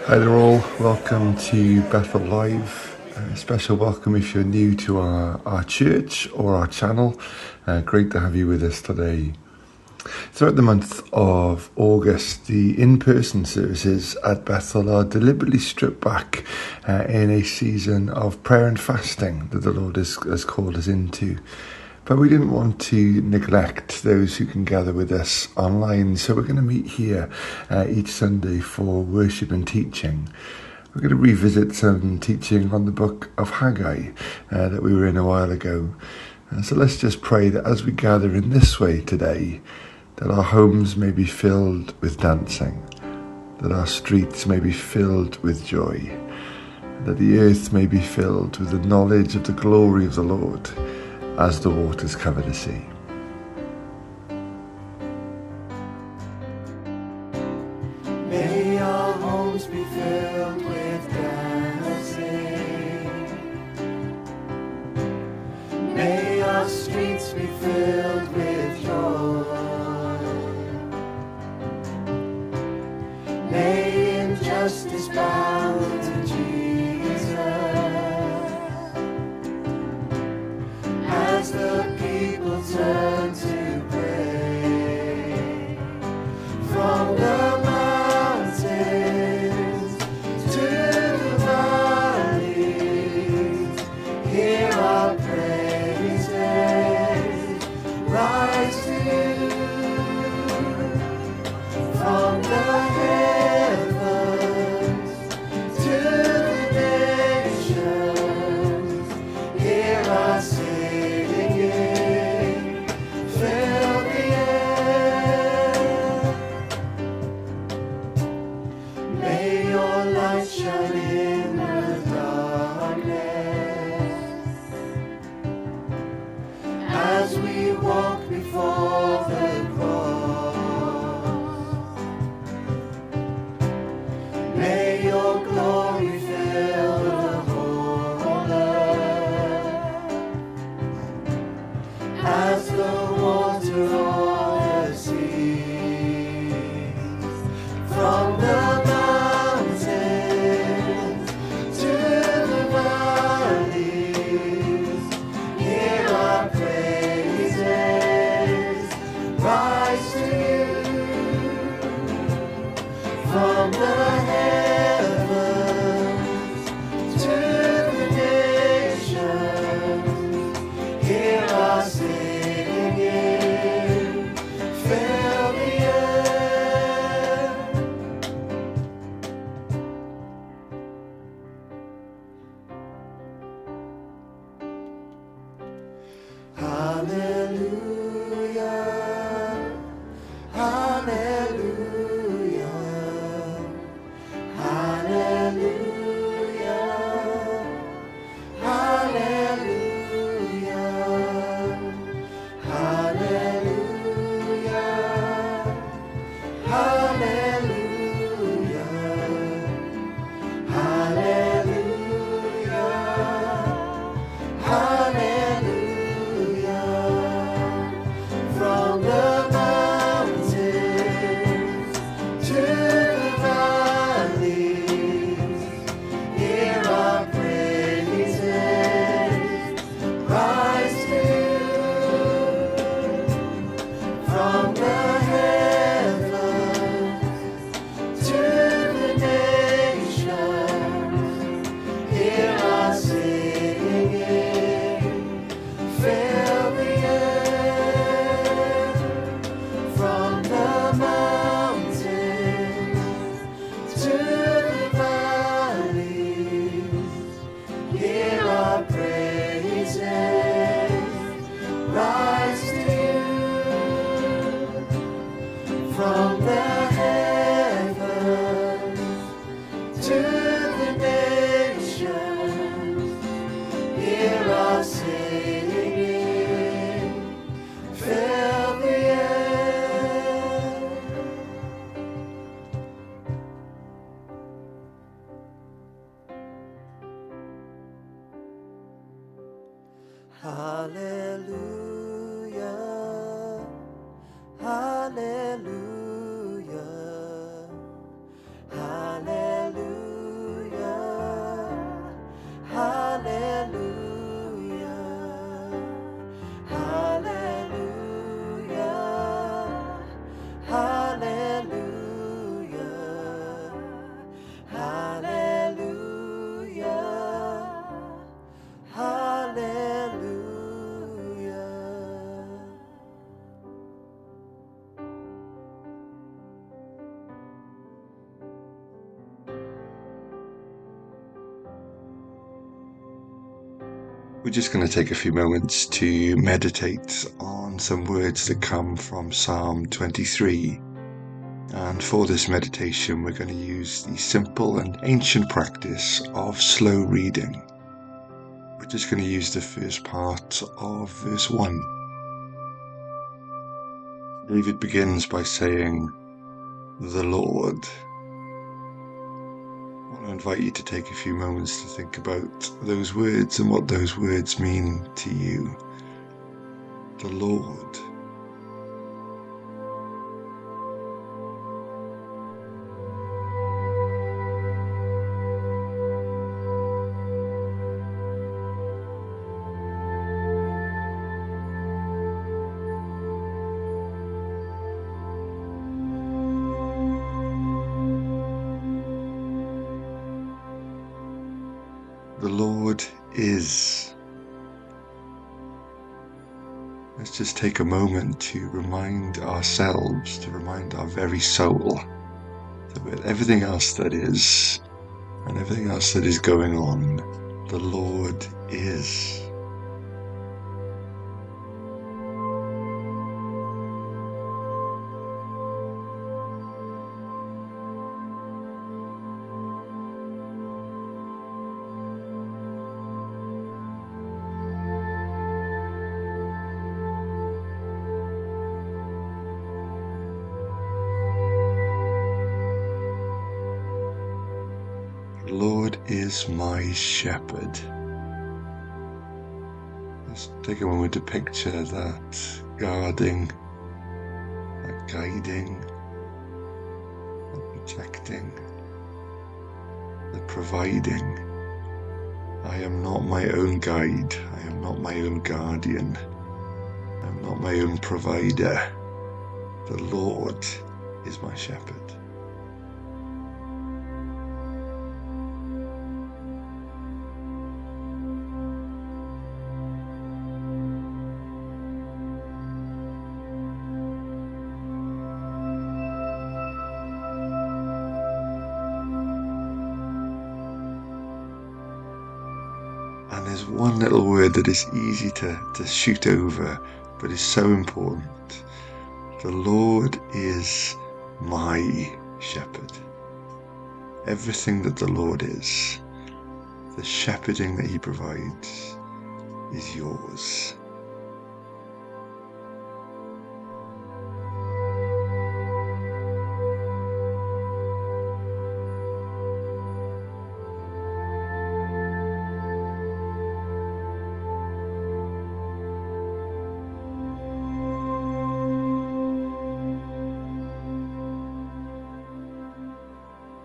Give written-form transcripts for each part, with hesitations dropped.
Hi there all, welcome to Bethel Live. A special welcome if you're new to our church or our channel. Great to have you with us today. Throughout the month of August, the in-person services at Bethel are deliberately stripped back in a season of prayer and fasting that the Lord has called us into. But we didn't want to neglect those who can gather with us online, so we're going to meet here each Sunday for worship and teaching. We're going to revisit some teaching on the book of Haggai that we were in a while ago. So let's just pray that as we gather in this way today, that our homes may be filled with dancing, that our streets may be filled with joy, that the earth may be filled with the knowledge of the glory of the Lord, as the waters cover the sea. May our homes be filled with dancing. May our streets be filled with joy. May injustice bow to Jesus. As the people turn to pray, from the mountains to the valleys, hear our praises rise to you. From the heavens to the nations, hear our singing, fill the air. May your light shine in the darkness, as we walk before the cross. May your glory fill the whole earth, as the water of the seas. From the mountains to the valleys, hear our praises rise to you. From the heavens to the nations, hear our singing, fill the air. Hallelujah, hallelujah, We're just going to take a few moments to meditate on some words that come from Psalm 23. And for this meditation, we're going to use the simple and ancient practice of slow reading. We're just going to use the first part of verse 1. David begins by saying, "The Lord." I want to invite you to take a few moments to think about those words and what those words mean to you. The Lord. The Lord is. Let's just take a moment to remind ourselves, to remind our very soul, that with everything else that is, and everything else that is going on, the Lord is. The Lord is my shepherd. Let's take a moment to picture that guarding, that guiding, that protecting, that providing. I am not my own guide. I am not my own guardian. I am not my own provider. The Lord is my shepherd. And there's one little word that is easy to shoot over, but is so important. The Lord is my shepherd. Everything that the Lord is, the shepherding that he provides, is yours.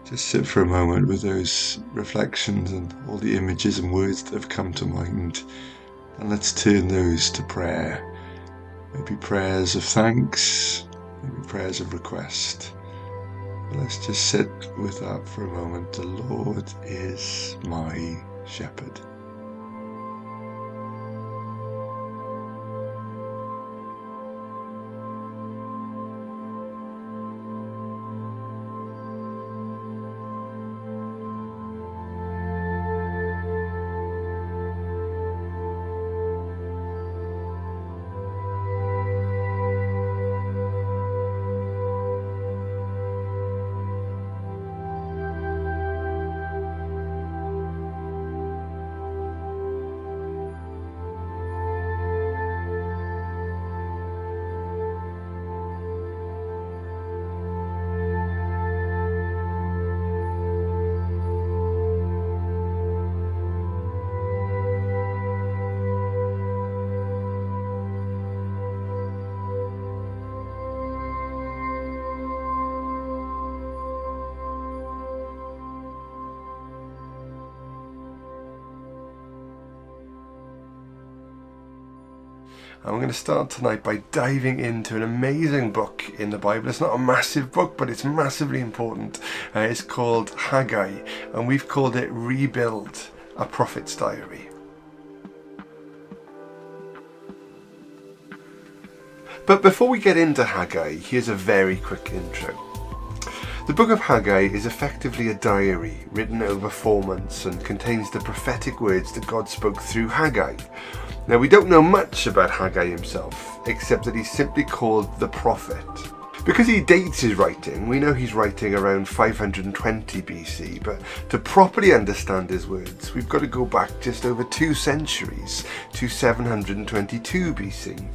Just sit for a moment with those reflections and all the images and words that have come to mind, and let's turn those to prayer. Maybe prayers of thanks, maybe prayers of request. But let's just sit with that for a moment. The Lord is my shepherd. And we're going to start tonight by diving into an amazing book in the Bible. It's not a massive book, but it's massively important. It's called Haggai, and we've called it Rebuild, a Prophet's Diary. But before we get into Haggai, here's a very quick intro. The book of Haggai is effectively a diary written over 4 months and contains the prophetic words that God spoke through Haggai. Now, we don't know much about Haggai himself, except that he's simply called the prophet. Because he dates his writing, we know he's writing around 520 BC, but to properly understand his words, we've got to go back just over 2 centuries to 722 BC.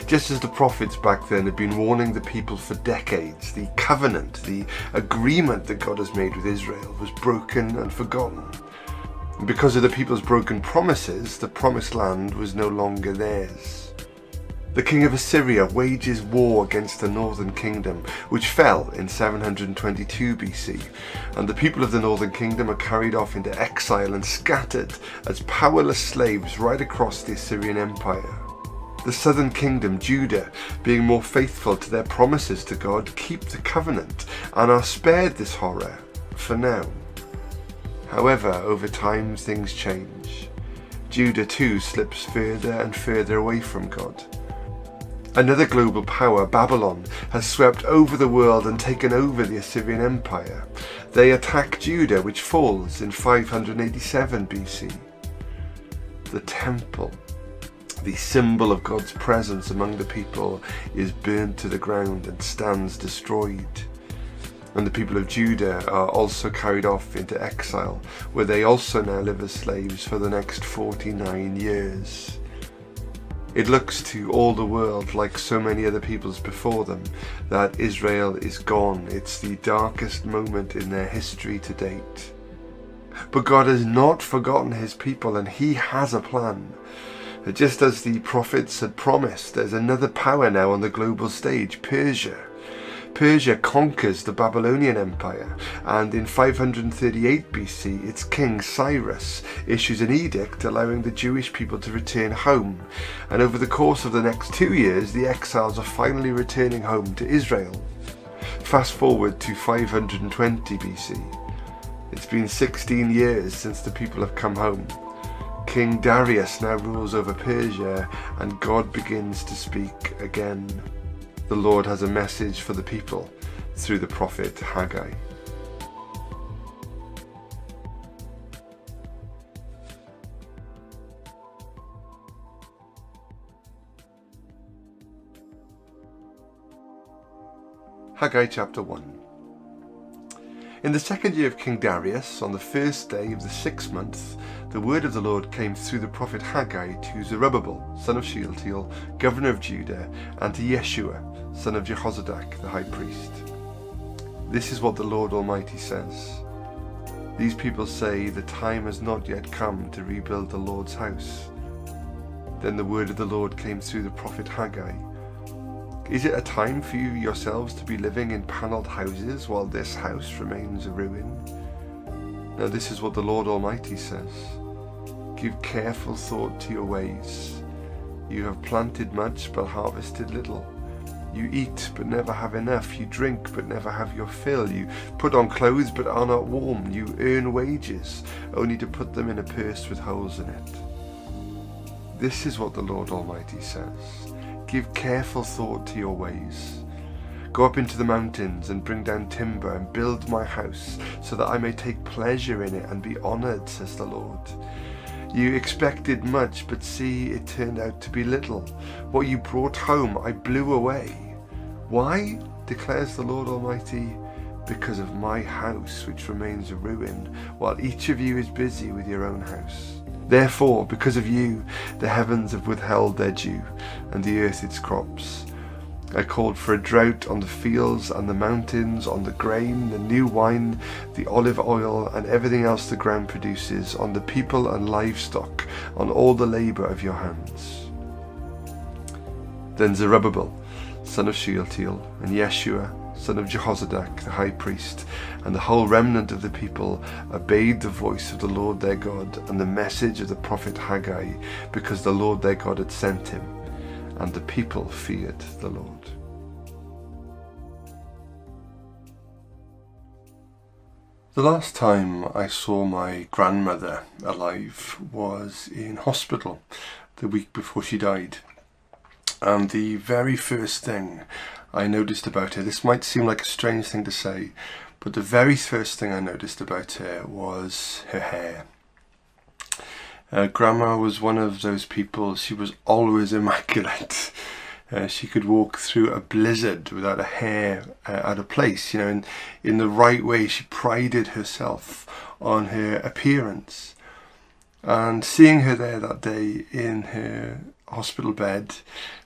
Just as the prophets back then had been warning the people for decades, the covenant, the agreement that God has made with Israel was broken and forgotten. And because of the people's broken promises, the promised land was no longer theirs. The king of Assyria wages war against the northern kingdom, which fell in 722 BC, and the people of the northern kingdom are carried off into exile and scattered as powerless slaves right across the Assyrian Empire. The southern kingdom, Judah, being more faithful to their promises to God, keep the covenant and are spared this horror for now. However, over time things change. Judah too slips further and further away from God. Another global power, Babylon, has swept over the world and taken over the Assyrian Empire. They attack Judah, which falls in 587 BC. The temple, the symbol of God's presence among the people, is burnt to the ground and stands destroyed. And the people of Judah are also carried off into exile, where they also now live as slaves for the next 49 years. It looks to all the world, like so many other peoples before them, that Israel is gone. It's the darkest moment in their history to date. But God has not forgotten his people, and he has a plan. Just as the prophets had promised, there's another power now on the global stage, Persia. Persia conquers the Babylonian Empire, and in 538 BC, its king Cyrus issues an edict allowing the Jewish people to return home. And over the course of the next 2 years, the exiles are finally returning home to Israel. Fast forward to 520 BC. It's been 16 years since the people have come home. King Darius now rules over Persia, and God begins to speak again. The Lord has a message for the people through the prophet Haggai. Haggai chapter 1. In the 2nd year of King Darius, on the 1st day of the 6th month, the word of the Lord came through the prophet Haggai to Zerubbabel, son of Shealtiel, governor of Judah, and to Yeshua, son of Jehozadak, the high priest. This is what the Lord Almighty says. These people say, the time has not yet come to rebuild the Lord's house. Then the word of the Lord came through the prophet Haggai. Is it a time for you yourselves to be living in panelled houses while this house remains a ruin? Now this is what the Lord Almighty says. Give careful thought to your ways. You have planted much but harvested little. You eat but never have enough. You drink but never have your fill. You put on clothes but are not warm. You earn wages only to put them in a purse with holes in it. This is what the Lord Almighty says. Give careful thought to your ways. Go up into the mountains and bring down timber and build my house so that I may take pleasure in it and be honoured, says the Lord. You expected much, but see, it turned out to be little. What you brought home I blew away. Why? Declares the Lord Almighty. Because of my house, which remains a ruin, while each of you is busy with your own house. Therefore, because of you, the heavens have withheld their dew, and the earth its crops. I called for a drought on the fields and the mountains, on the grain, the new wine, the olive oil, and everything else the ground produces, on the people and livestock, on all the labour of your hands. Then Zerubbabel, son of Shealtiel, and Yeshua, son of Jehozadak, the high priest, and the whole remnant of the people obeyed the voice of the Lord their God and the message of the prophet Haggai, because the Lord their God had sent him, and the people feared the Lord. The last time I saw my grandmother alive was in hospital the week before she died. And the very first thing I noticed about her, this might seem like a strange thing to say, but the very first thing I noticed about her was her hair. Grandma was one of those people, she was always immaculate. She could walk through a blizzard without a hair out of place, in the right way. She prided herself on her appearance. And seeing her there that day in her hospital bed,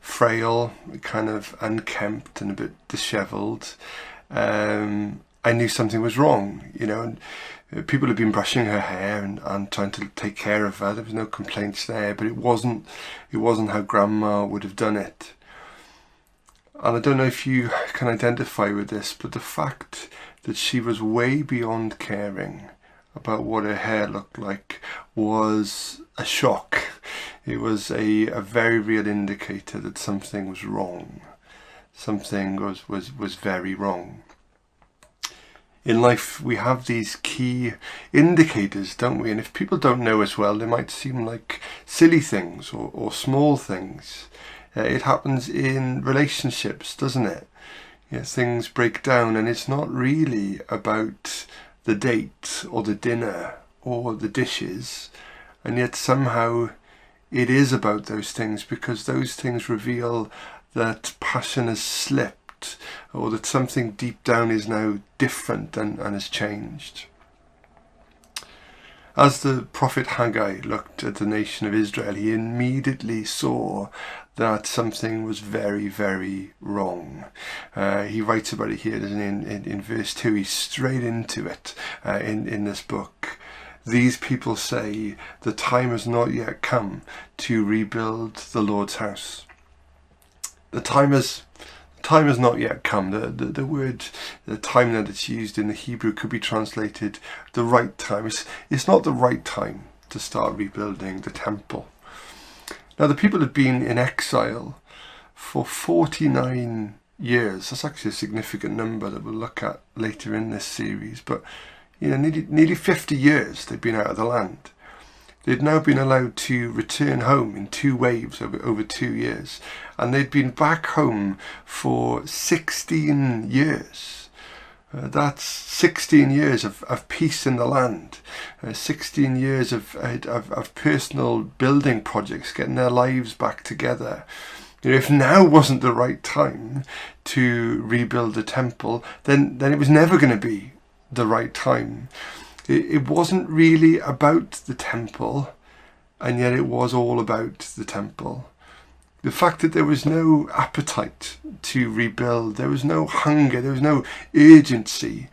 frail, kind of unkempt and a bit dishevelled, I knew something was wrong, and people had been brushing her hair and trying to take care of her. There was no complaints there, but it wasn't how Grandma would have done it. And I don't know if you can identify with this, but the fact that she was way beyond caring about what her hair looked like was a shock. It was a very real indicator that something was wrong. Something was very wrong. In life, we have these key indicators, don't we? And if people don't know as well, they might seem like silly things or small things. It happens in relationships, doesn't it? Things break down, and it's not really about the date or the dinner or the dishes, and yet somehow it is about those things, because those things reveal that passion has slipped, or that something deep down is now different and has changed. As the prophet Haggai looked at the nation of Israel, he immediately saw that something was very, very wrong. He writes about it here, doesn't he? In verse 2, he's straight into it in this book. These people say the time has not yet come to rebuild the Lord's house. The time has not yet come. The word, the time that it's used in the Hebrew could be translated the right time. It's not the right time to start rebuilding the temple. Now, the people had been in exile for 49 years. That's actually a significant number that we'll look at later in this series. But, nearly 50 years they'd been out of the land. They'd now been allowed to return home in 2 waves over 2 years. And they'd been back home for 16 years. That's 16 years of peace in the land. 16 years of personal building projects, getting their lives back together. If now wasn't the right time to rebuild the temple, then it was never going to be the right time. It wasn't really about the temple, and yet it was all about the temple. The fact that there was no appetite to rebuild, there was no hunger, there was no urgency.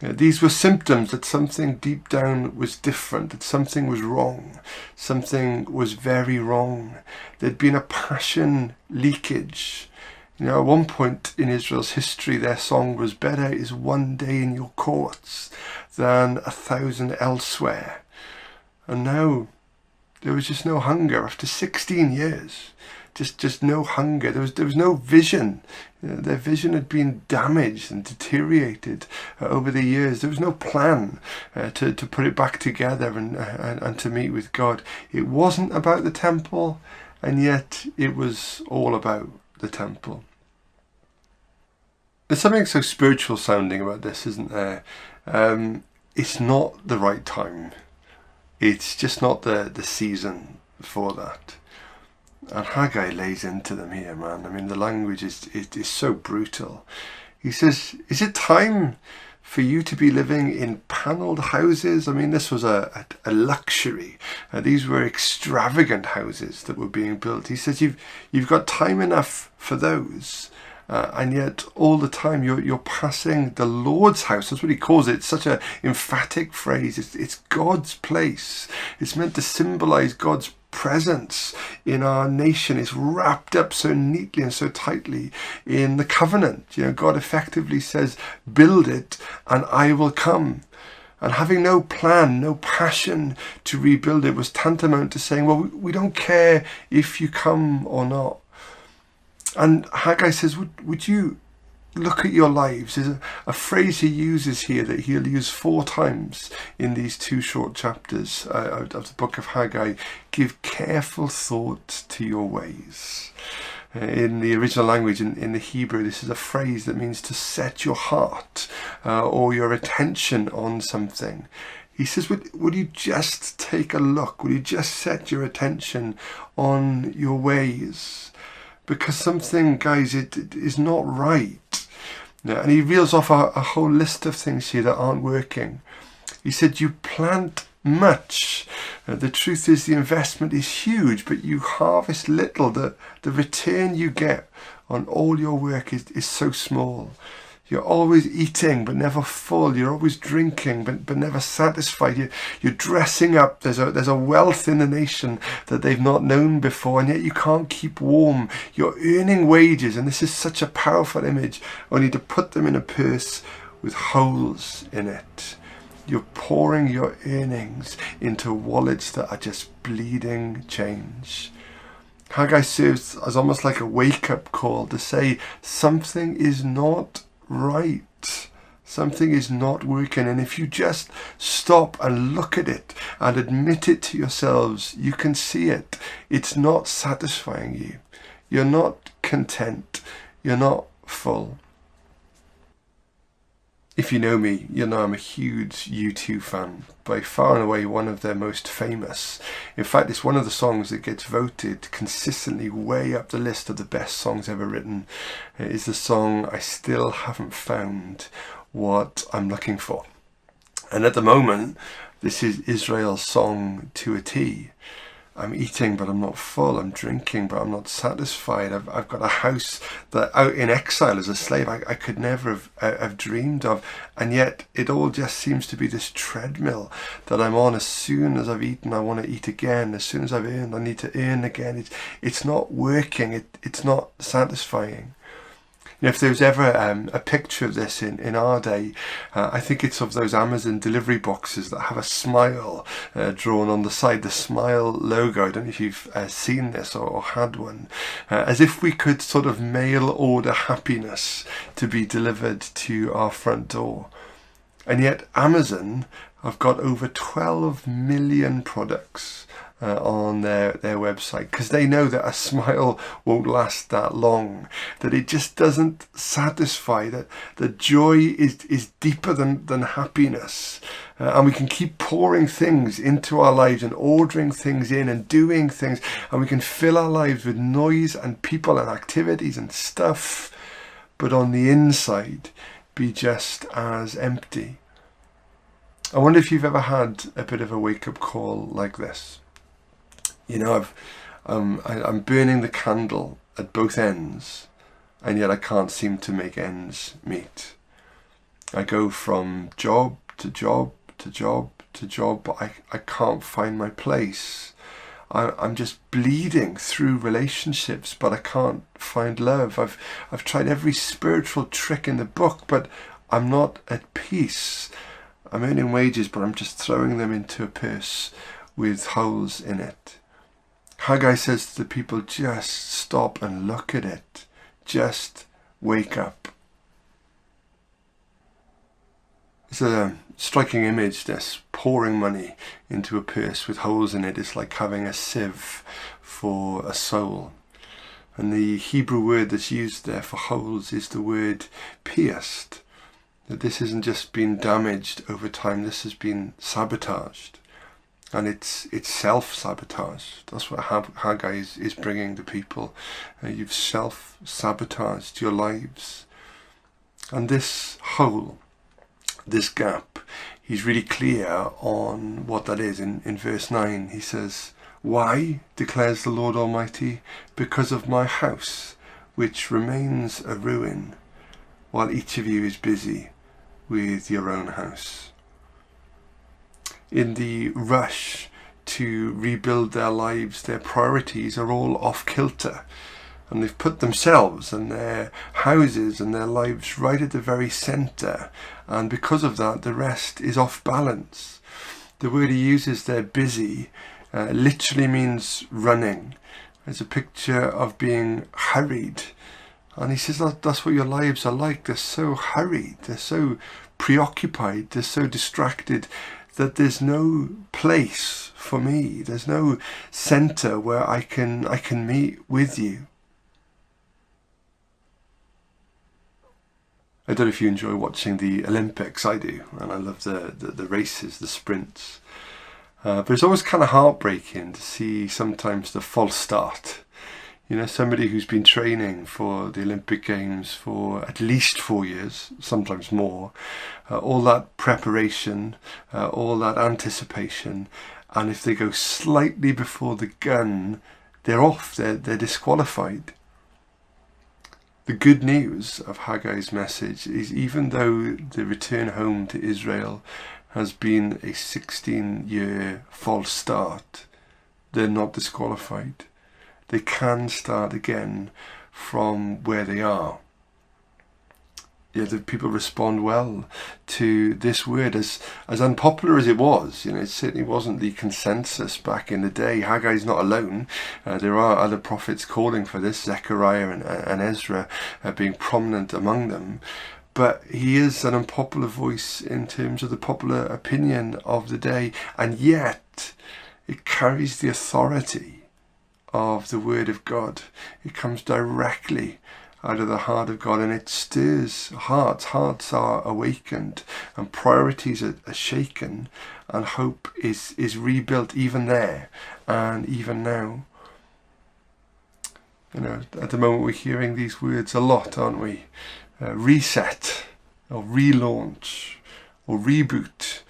These were symptoms that something deep down was different, that something was wrong, something was very wrong. There'd been a passion leakage. At one point in Israel's history, their song was, "Better is one day in your courts than 1,000 elsewhere." And now there was just no hunger after 16 years. Just no hunger. There was no vision. Their vision had been damaged and deteriorated over the years. There was no plan to put it back together and to meet with God. It wasn't about the temple, and yet it was all about the temple. There's something so spiritual sounding about this, isn't there? It's not the right time. It's just not the season for that. And Haggai lays into them here, man. I mean, the language is so brutal. He says, is it time for you to be living in panelled houses? I mean, this was a luxury. These were extravagant houses that were being built. He says, you've got time enough for those. And yet all the time you're passing the Lord's house. That's what he calls it. It's such an emphatic phrase. It's God's place. It's meant to symbolize God's presence in our nation. Is wrapped up so neatly and so tightly in the covenant. God effectively says, build it and I will come. And having no plan, no passion to rebuild it was tantamount to saying, well, we don't care if you come or not. And Haggai says, would you look at your lives? There's a phrase he uses here that he'll use 4 times in these 2 short chapters of the book of Haggai. Give careful thought to your ways. In the original language, in the Hebrew, this is a phrase that means to set your heart or your attention on something. He says, would you just take a look? Would you just set your attention on your ways? Because something, guys, it is not right. And he reels off a whole list of things here that aren't working. He said, you plant much. The truth is the investment is huge, but you harvest little. The return you get on all your work is so small. You're always eating but never full. You're always drinking but never satisfied. You're dressing up. There's a wealth in the nation that they've not known before, and yet you can't keep warm. You're earning wages, and this is such a powerful image, only to put them in a purse with holes in it. You're pouring your earnings into wallets that are just bleeding change. Haggai serves as almost like a wake-up call to say something is not right. Something is not working, and if you just stop and look at it and admit it to yourselves, you can see it. It's not satisfying you. You're not content. You're not full. If you know me, you know I'm a huge U2 fan, by far and away one of their most famous. In fact, it's one of the songs that gets voted consistently way up the list of the best songs ever written. It is the song I Still Haven't Found What I'm Looking For. And at the moment, this is Israel's song to a T. I'm eating, but I'm not full. I'm drinking, but I'm not satisfied. I've got a house that out in exile as a slave I could never have dreamed of. And yet it all just seems to be this treadmill that I'm on. As soon as I've eaten, I want to eat again. As soon as I've earned, I need to earn again. It's not working. It's not satisfying. You know, if there was ever a picture of this in our day, I think it's of those Amazon delivery boxes that have a smile drawn on the side, the smile logo. I don't know if you've seen this or had one. As if we could sort of mail order happiness to be delivered to our front door. And yet Amazon have got over 12 million products on their website, because they know that a smile won't last that long, that it just doesn't satisfy, that the joy is deeper than happiness, and we can keep pouring things into our lives and ordering things in and doing things, and we can fill our lives with noise and people and activities and stuff, but on the inside be just as empty. I wonder if you've ever had a bit of a wake-up call like this. You know, I'm burning the candle at both ends, and yet I can't seem to make ends meet. I go from job to job to job to job, but I can't find my place. I'm just bleeding through relationships, but I can't find love. I've tried every spiritual trick in the book, but I'm not at peace. I'm earning wages, but I'm just throwing them into a purse with holes in it. Haggai says to the people, just stop and look at it. Just wake up. It's a striking image, this. Pouring money into a purse with holes in it is like having a sieve for a soul. And the Hebrew word that's used there for holes is the word pierced. That this hasn't just been damaged over time, this has been sabotaged. And it's self-sabotage. That's what Haggai is bringing the people. You've self-sabotaged your lives. And this hole, this gap, he's really clear on what that is. In verse 9 he says, "Why, declares the Lord Almighty, because of my house, which remains a ruin, while each of you is busy with your own house." In the rush to rebuild their lives, their priorities are all off kilter, and they've put themselves and their houses and their lives right at the very centre, and because of that the rest is off balance. The word he uses there, busy, literally means running. It's a picture of being hurried, and he says that's what your lives are like. They're so hurried, they're so preoccupied, they're so distracted, that there's no place for me. There's no centre where I can meet with you. I don't know if you enjoy watching the Olympics. I do, and I love the races, the sprints. But it's always kind of heartbreaking to see sometimes the false start. You know, somebody who's been training for the Olympic Games for at least 4 years, sometimes more, all that preparation, all that anticipation, and if they go slightly before the gun, they're off, they're disqualified. The good news of Haggai's message is, even though the return home to Israel has been a 16-year false start, they're not disqualified. They can start again from where they are. Yeah, the people respond well to this word, as unpopular as it was. You know, it certainly wasn't the consensus back in the day. Haggai's not alone. There are other prophets calling for this, Zechariah and Ezra being prominent among them. But he is an unpopular voice in terms of the popular opinion of the day, and yet it carries the authority of the word of God. It comes directly out of the heart of God, and it stirs hearts. Hearts are awakened, and priorities are shaken, and hope is rebuilt even there and even now. You know, at the moment we're hearing these words a lot, aren't we? Reset, or relaunch, or reboot.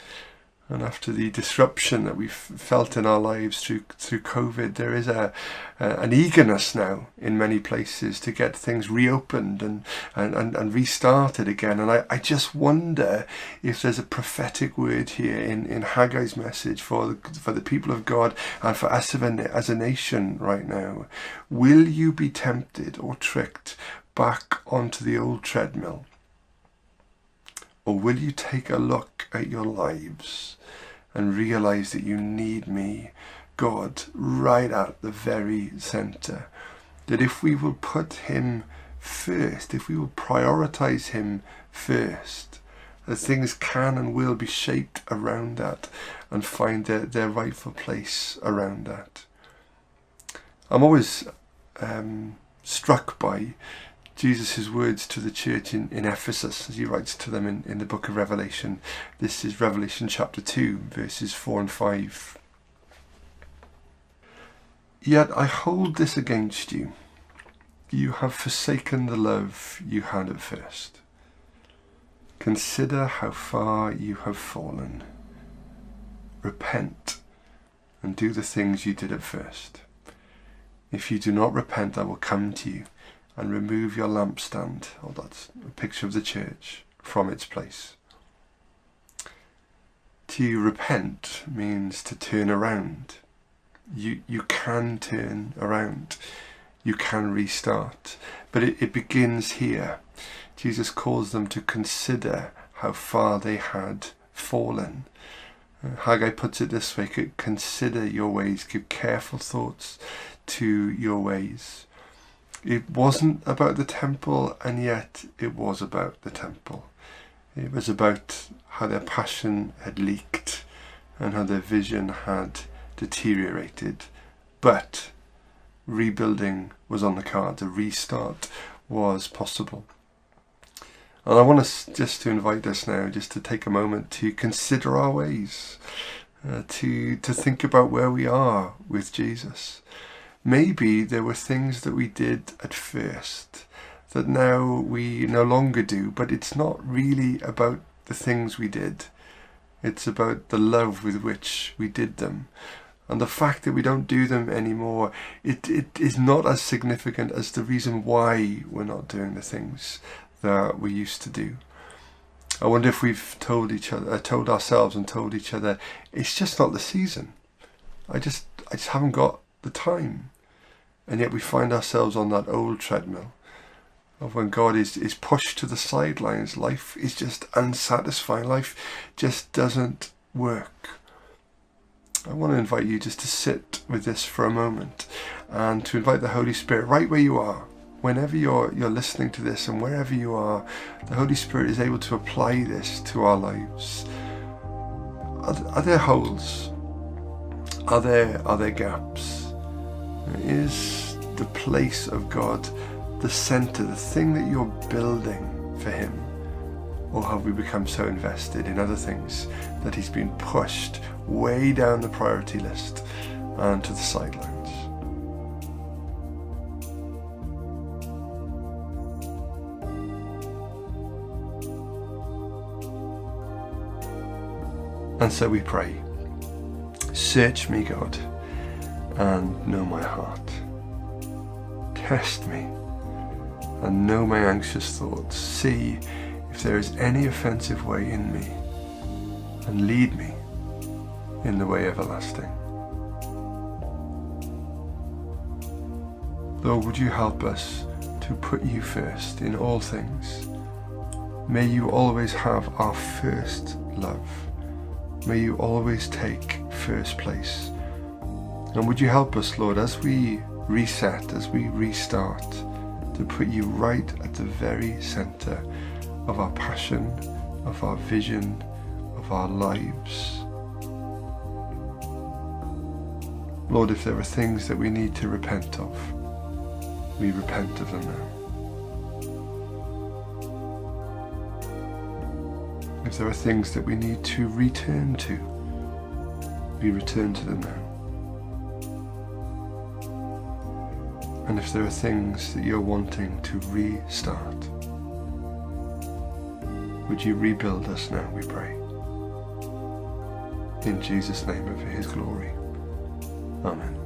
And after the disruption that we've felt in our lives through COVID, there is an eagerness now in many places to get things reopened and restarted again. And I just wonder if there's a prophetic word here in Haggai's message for the people of God and for us as a nation right now. Will you be tempted or tricked back onto the old treadmill? Or will you take a look at your lives and realize that you need me, God, right at the very center? That if we will put him first, if we will prioritize him first, that things can and will be shaped around that and find their rightful place around that. I'm always struck by Jesus' words to the church in Ephesus, as he writes to them in the book of Revelation. This is Revelation chapter 2, verses 4 and 5. Yet I hold this against you. You have forsaken the love you had at first. Consider how far you have fallen. Repent and do the things you did at first. If you do not repent, I will come to you and remove your lampstand, or that's a picture of the church, from its place. To repent means to turn around. You can turn around. You can restart. But it begins here. Jesus calls them to consider how far they had fallen. Haggai puts it this way: consider your ways, give careful thoughts to your ways. It wasn't about the temple, and yet it was about the temple. It was about how their passion had leaked and how their vision had deteriorated. But rebuilding was on the cards. A restart was possible. And I want us just to invite us now just to take a moment to consider our ways, to think about where we are with Jesus. Maybe there were things that we did at first that now we no longer do, but it's not really about the things we did. It's about the love with which we did them. And the fact that we don't do them anymore, it is not as significant as the reason why we're not doing the things that we used to do. I wonder if we've told ourselves and told each other, it's just not the season. I just haven't got the time. And yet we find ourselves on that old treadmill of when God is pushed to the sidelines. Life is just unsatisfying. Life just doesn't work. I want to invite you just to sit with this for a moment and to invite the Holy Spirit right where you are. Whenever you're listening to this and wherever you are, the Holy Spirit is able to apply this to our lives. Are there holes? Are there gaps? Is the place of God the center, the thing that you're building for him? Or have we become so invested in other things that he's been pushed way down the priority list and to the sidelines? And so we pray, search me, God, and know my heart. Test me and know my anxious thoughts. See if there is any offensive way in me, and lead me in the way everlasting. Lord, would you help us to put you first in all things? May you always have our first love. May you always take first place. And would you help us, Lord, as we reset, as we restart, to put you right at the very center of our passion, of our vision, of our lives. Lord, if there are things that we need to repent of, we repent of them now. If there are things that we need to return to, we return to them now. And if there are things that you're wanting to restart, would you rebuild us now, we pray. In Jesus' name and for his glory. Amen.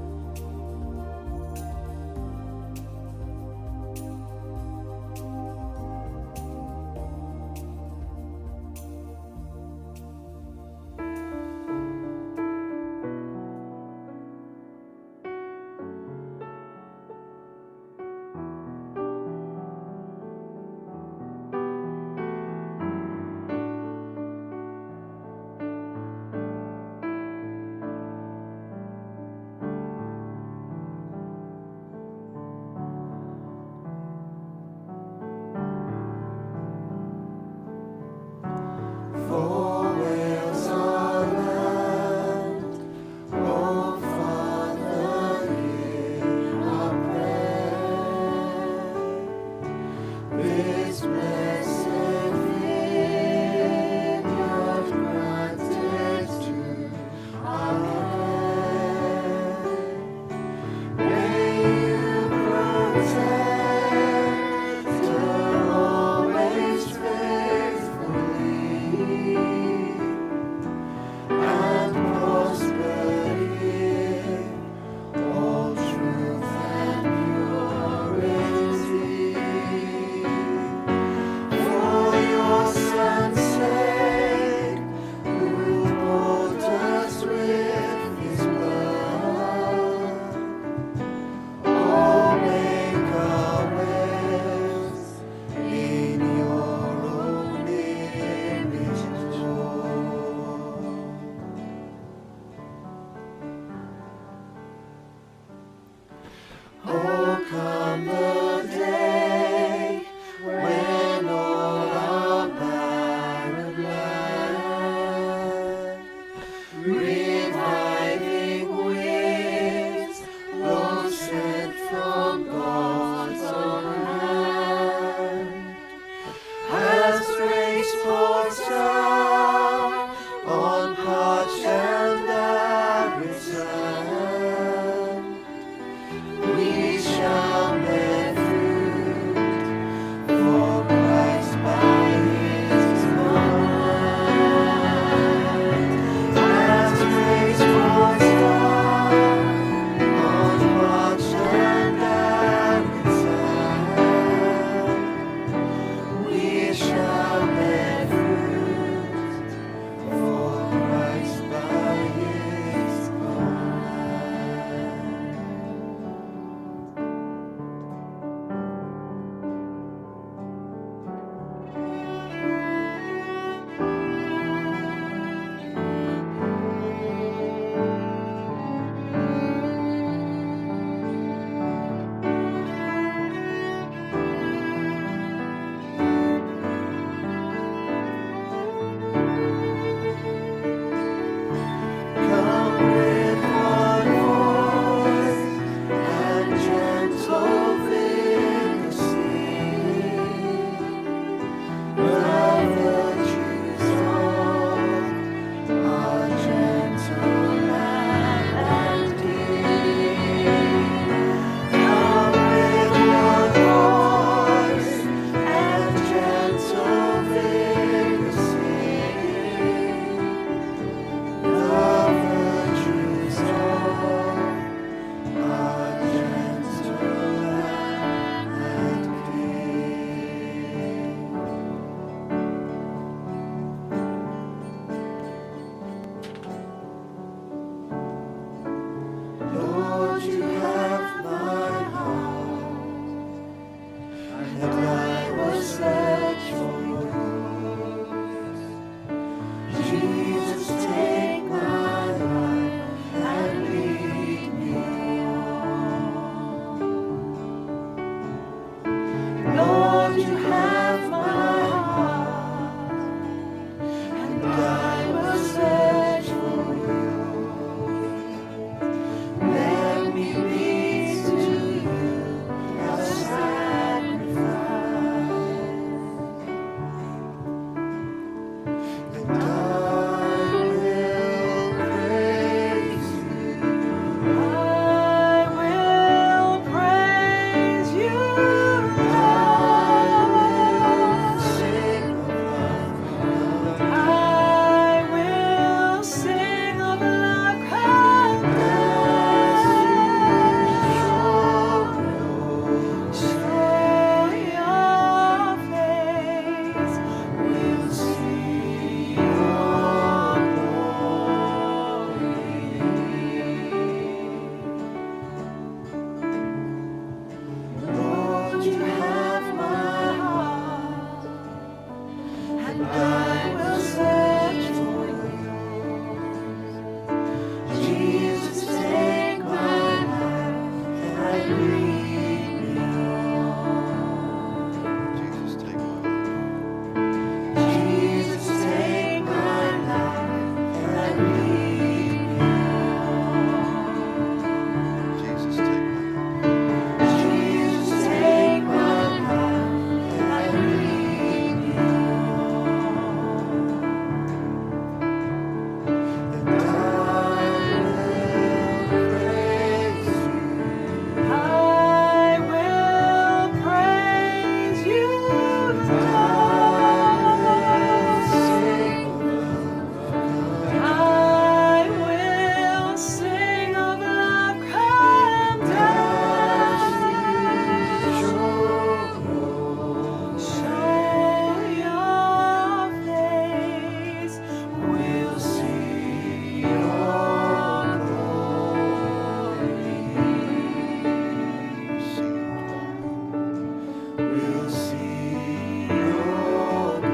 Lord, you have my heart, and I will search for you. Let me be to you a sacrifice, and I will praise you. I will praise you. I will sing of love. I will sing of love. Come show your face. We'll see your glory. Lord, you have my heart, and I will search for you. Jesus, take my life, and I leave me on. Jesus, take my life. Jesus, take my life, and I leave me on. Jesus, take my life. Jesus, take my life, and I leave me on. And I will praise you. I will praise you. I will sing of love. Come down. Show your face. We'll see your glory. We'll see your glory.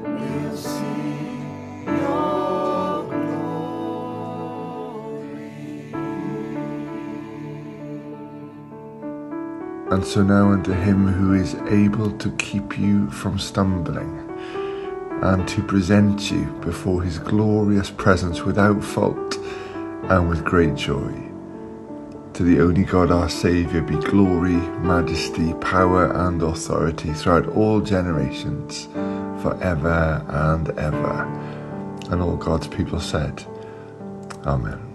We'll see your glory. And so now unto him who is able to keep you from stumbling, and to present you before his glorious presence without fault and with great joy. To the only God our Saviour be glory, majesty, power and authority throughout all generations, forever and ever. And all God's people said, Amen.